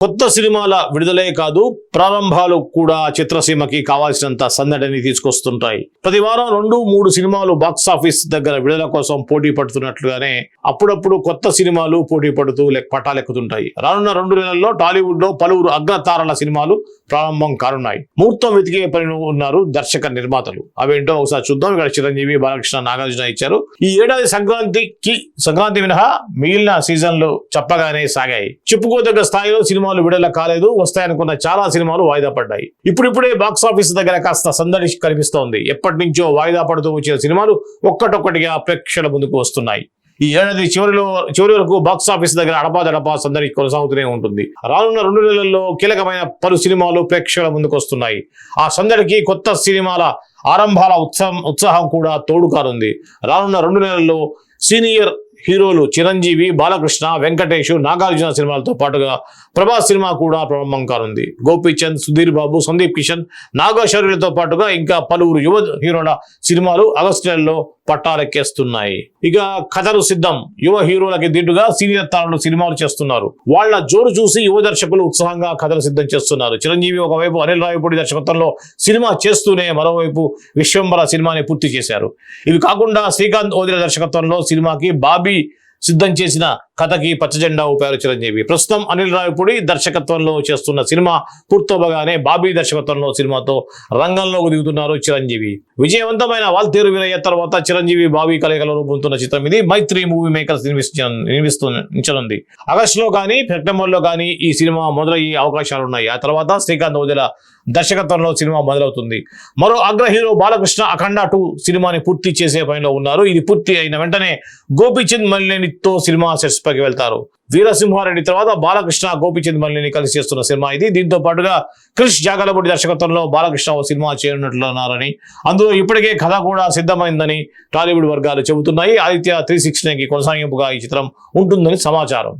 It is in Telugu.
కొత్త సినిమాల విడుదలే కాదు, ప్రారంభాలు కూడా చిత్రసీమకి కావాల్సినంత సందడిని తీసుకొస్తుంటాయి. ప్రతి వారం 2-3 సినిమాలు బాక్సాఫీస్ దగ్గర విడుదల కోసం పోటీ పడుతున్నట్లుగానే అప్పుడప్పుడు కొత్త సినిమాలు పోటీ పడుతూ పట్టాలెక్కుతుంటాయి. రానున్న 2 నెలల్లో టాలీవుడ్ లో పలువురు అగ్రతారల సినిమాలు ప్రారంభం కానున్నాయి. ముహూర్తం వెతికే పనిలో ఉన్నారు దర్శక నిర్మాతలు. అవేంటో ఒకసారి చూద్దాం. ఇక్కడ చిరంజీవి, బాలకృష్ణ, నాగార్జున ఇచ్చారు. ఈ ఏడాది సంక్రాంతి మినహా మిగిలిన సీజన్లు చెప్పగానే సాగాయి. చెప్పుకోదగ్గ స్థాయిలో సినిమాలు విడుదల కాలేదు. వస్తాయనుకున్న చాలా సినిమాలు వాయిదా పడ్డాయి. ఇప్పుడిప్పుడే బాక్సాఫీస్ దగ్గర కాస్త సందడి కనిపిస్తోంది. ఎప్పటి నుంచో వాయిదా పడుతూ వచ్చిన సినిమాలు ఒక్కటొక్కటిగా ప్రేక్షకుల ముందుకు వస్తున్నాయి. ఈ ఏడాది చివరి వరకు బాక్సాఫీస్ దగ్గర అడపాదడపా సందడి కొనసాగుతూనే ఉంటుంది. రానున్న 2 నెలల్లో కీలకమైన పలు సినిమాలు ప్రేక్షకుల ముందుకు వస్తున్నాయి. ఆ సందడికి కొత్త సినిమాల ఆరంభాల ఉత్సాహం కూడా తోడు కానుంది. రానున్న 2 నెలల్లో సీనియర్ హీరోలు చిరంజీవి, బాలకృష్ణ, వెంకటేష్, నాగార్జున సినిమాలతో పాటుగా ప్రభాస్ సినిమా కూడా ప్రారంభం కానుంది. గోపీచంద్, సుధీర్ బాబు, సందీప్ కిషన్, నాగశౌర్యులతో పాటుగా ఇంకా పలువురు యువ హీరోల సినిమాలు ఆగస్టు నెలలో పట్టాలెక్కేస్తున్నాయి. ఇక కథలు సిద్ధం. యువ హీరోలకి దీటుగా సీనియర్ తారలు సినిమాలు చేస్తున్నారు. వాళ్ళ జోరు చూసి యువ దర్శకులు ఉత్సాహంగా కథలు సిద్ధం చేస్తున్నారు. చిరంజీవి ఒకవైపు అనిల్ రావిపూడి దర్శకత్వంలో సినిమా చేస్తూనే మరోవైపు విశ్వంబర సినిమాని పూర్తి చేశారు. ఇవి కాకుండా శ్రీకాంత్ ఓదిల దర్శకత్వంలో సినిమాకి బాబీ సిద్ధం చేసిన కథకి పచ్చజెండా ఊపారు చిరంజీవి. ప్రస్తుతం అనిల్ రావిపూడి దర్శకత్వంలో చేస్తున్న సినిమా పూర్తవగానే బాబీ దర్శకత్వంలో సినిమాతో రంగంలోకి దిగుతున్నారు చిరంజీవి. విజయవంతమైన వాల్తేరు వీరయ్య తర్వాత చిరంజీవి, బాబీ కలయికలో రూపొందుతున్న చిత్రం ఇది. మైత్రి మూవీ మేకర్స్ నిర్మించనుంది. ఆగస్టులో కానీ సెప్టెంబర్లో కానీ ఈ సినిమా మొదలయ్యే అవకాశాలున్నాయి. ఆ తర్వాత శ్రీకాంత్ ఓదెల దర్శకత్వంలో సినిమా మొదలవుతుంది. మరో అగ్ర హీరో బాలకృష్ణ అఖండ 2 సినిమాని పూర్తి చేసే పనిలో ఉన్నారు. ఇది పూర్తి అయిన వెంటనే గోపీచంద్ మలినేనితో సినిమా సెట్స్ పైకి వెళ్తారు. వీరసింహారెడ్డి తర్వాత బాలకృష్ణ, గోపీచంద్ మలినేని కలిసి చేస్తున్న సినిమా ఇది. దీంతో పాటుగా క్రిష్ జాగలపూడి దర్శకత్వంలో బాలకృష్ణ ఓ సినిమా చేయనున్నట్లున్నారని, అందులో ఇప్పటికే కథ కూడా సిద్ధమైందని టాలీవుడ్ వర్గాలు చెబుతున్నాయి. ఆదిత్య 369కి కొనసాగింపుగా ఈ చిత్రం ఉంటుందని సమాచారం.